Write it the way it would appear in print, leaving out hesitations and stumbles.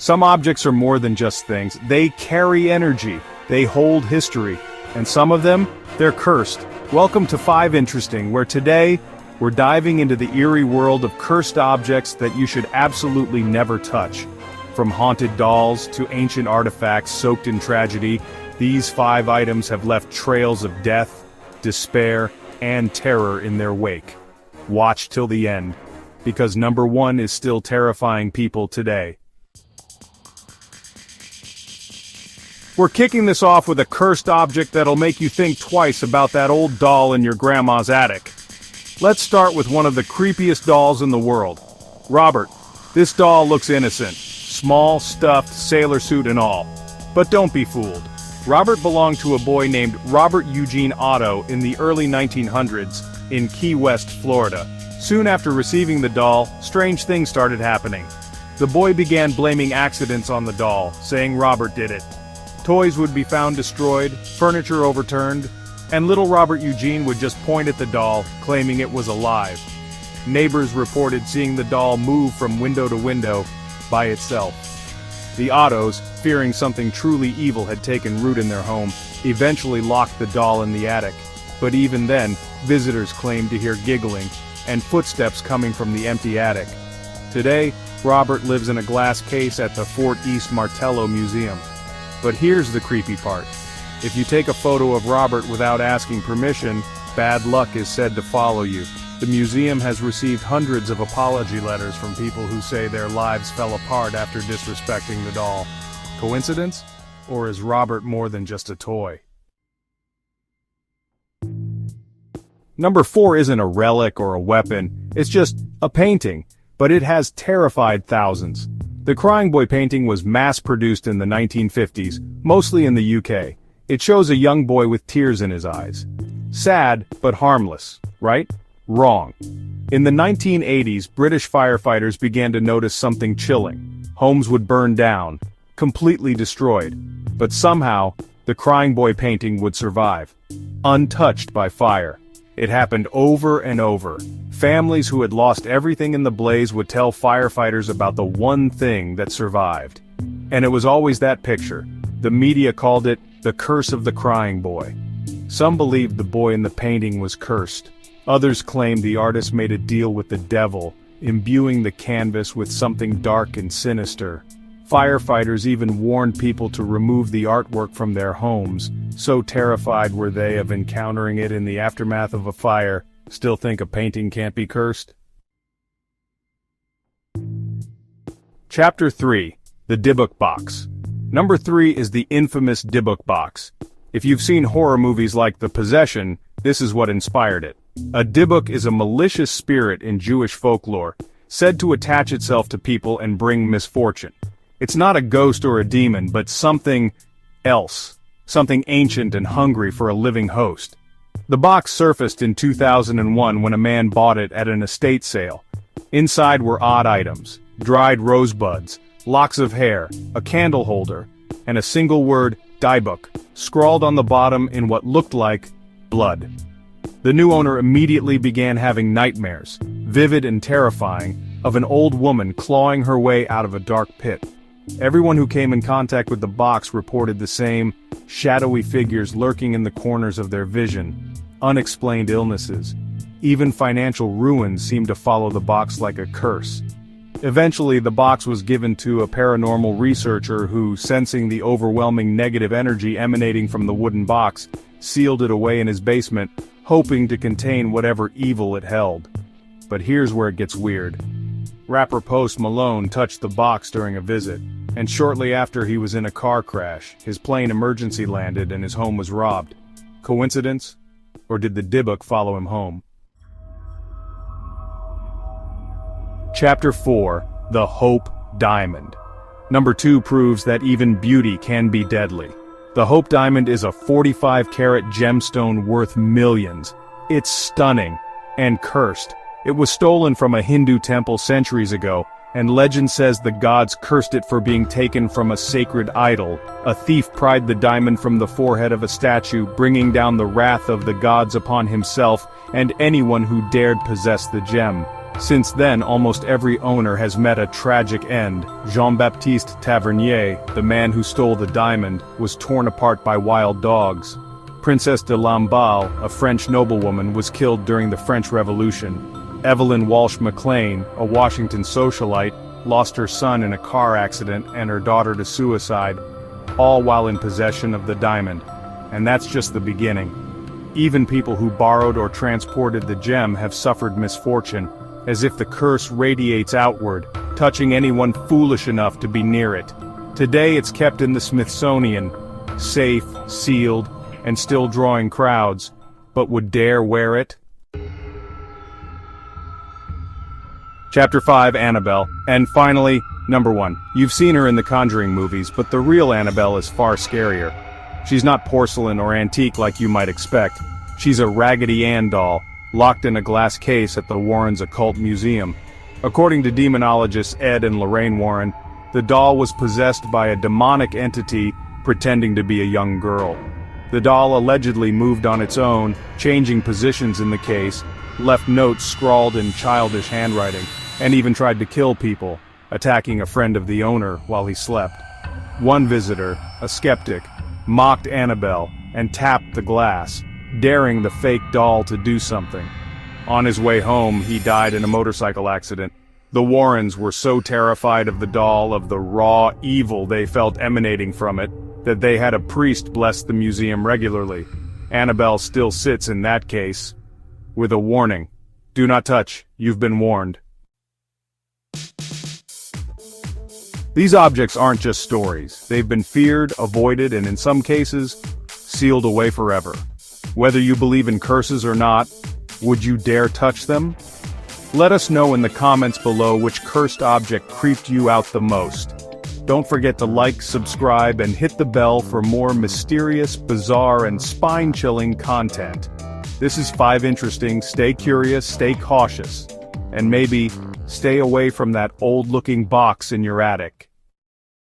Some objects are more than just things. They carry energy, they hold history, and some of them, they're cursed. Welcome to 5 Interesting, where today, we're diving into the eerie world of cursed objects that you should absolutely never touch. From haunted dolls to ancient artifacts soaked in tragedy, these 5 items have left trails of death, despair, and terror in their wake. Watch till the end, because number 1 is still terrifying people today. We're kicking this off with a cursed object that'll make you think twice about that old doll in your grandma's attic. Let's start with one of the creepiest dolls in the world. Robert. This doll looks innocent. Small, stuffed, sailor suit and all. But don't be fooled. Robert belonged to a boy named Robert Eugene Otto in the early 1900s in Key West, Florida. Soon after receiving the doll, strange things started happening. The boy began blaming accidents on the doll, saying Robert did it. Toys would be found destroyed, furniture overturned, and little Robert Eugene would just point at the doll, claiming it was alive. Neighbors reported seeing the doll move from window to window by itself. The Ottos, fearing something truly evil had taken root in their home, eventually locked the doll in the attic. But even then, visitors claimed to hear giggling and footsteps coming from the empty attic. Today, Robert lives in a glass case at the Fort East Martello Museum. But here's the creepy part. If you take a photo of Robert without asking permission, bad luck is said to follow you. The museum has received hundreds of apology letters from people who say their lives fell apart after disrespecting the doll. Coincidence? Or is Robert more than just a toy? Number 4 isn't a relic or a weapon, it's just a painting, but it has terrified thousands. The Crying Boy painting was mass-produced in the 1950s, mostly in the UK. It shows a young boy with tears in his eyes. Sad, but harmless, right? Wrong. In the 1980s, British firefighters began to notice something chilling. Homes would burn down, completely destroyed. But somehow, the Crying Boy painting would survive. Untouched by fire. It happened over and over. Families who had lost everything in the blaze would tell firefighters about the one thing that survived. And it was always that picture. The media called it the curse of the Crying Boy. Some believed the boy in the painting was cursed. Others claimed the artist made a deal with the devil, imbuing the canvas with something dark and sinister. Firefighters even warned people to remove the artwork from their homes, so terrified were they of encountering it in the aftermath of a fire. Still think a painting can't be cursed? Chapter 3. The Dybbuk Box. Number 3 is the infamous Dybbuk Box. If you've seen horror movies like The Possession, this is what inspired it. A Dybbuk is a malicious spirit in Jewish folklore, said to attach itself to people and bring misfortune. It's not a ghost or a demon, but something else. Something ancient and hungry for a living host. The box surfaced in 2001 when a man bought it at an estate sale. Inside were odd items, dried rosebuds, locks of hair, a candle holder, and a single word, Dybbuk, scrawled on the bottom in what looked like blood. The new owner immediately began having nightmares, vivid and terrifying, of an old woman clawing her way out of a dark pit. Everyone who came in contact with the box reported the same, shadowy figures lurking in the corners of their vision, unexplained illnesses. Even financial ruin seemed to follow the box like a curse. Eventually, the box was given to a paranormal researcher who, sensing the overwhelming negative energy emanating from the wooden box, sealed it away in his basement, hoping to contain whatever evil it held. But here's where it gets weird. Rapper Post Malone touched the box during a visit, and shortly after he was in a car crash, his plane emergency landed and his home was robbed. Coincidence? Or did the Dybbuk follow him home? Chapter 4. The Hope Diamond. Number 2 proves that even beauty can be deadly. The Hope Diamond is a 45-carat gemstone worth millions. It's stunning and cursed. It was stolen from a Hindu temple centuries ago, and legend says the gods cursed it for being taken from a sacred idol. A thief pried the diamond from the forehead of a statue, bringing down the wrath of the gods upon himself and anyone who dared possess the gem. Since then, almost every owner has met a tragic end. Jean-Baptiste Tavernier, the man who stole the diamond, was torn apart by wild dogs. Princess de Lamballe, a French noblewoman, was killed during the French Revolution. Evelyn Walsh McLean, a Washington socialite, lost her son in a car accident and her daughter to suicide, all while in possession of the diamond. And that's just the beginning. Even people who borrowed or transported the gem have suffered misfortune, as if the curse radiates outward, touching anyone foolish enough to be near it. Today it's kept in the Smithsonian, safe, sealed, and still drawing crowds, but would dare wear it? Chapter 5, Annabelle. And finally, number 1. You've seen her in the Conjuring movies, but the real Annabelle is far scarier. She's not porcelain or antique like you might expect. She's a Raggedy Ann doll, locked in a glass case at the Warrens' Occult Museum. According to demonologists Ed and Lorraine Warren, the doll was possessed by a demonic entity pretending to be a young girl. The doll allegedly moved on its own, changing positions in the case, left notes scrawled in childish handwriting, and even tried to kill people, attacking a friend of the owner while he slept. One visitor, a skeptic, mocked Annabelle and tapped the glass, daring the fake doll to do something. On his way home, he died in a motorcycle accident. The Warrens were so terrified of the doll, of the raw evil they felt emanating from it, that they had a priest bless the museum regularly. Annabelle still sits in that case, with a warning. Do not touch, you've been warned. These objects aren't just stories. They've been feared, avoided, and in some cases, sealed away forever. Whether you believe in curses or not, would you dare touch them? Let us know in the comments below which cursed object creeped you out the most. Don't forget to like, subscribe, and hit the bell for more mysterious, bizarre, and spine-chilling content. This is 5 Interesting. Stay curious, stay cautious, and maybe stay away from that old-looking box in your attic.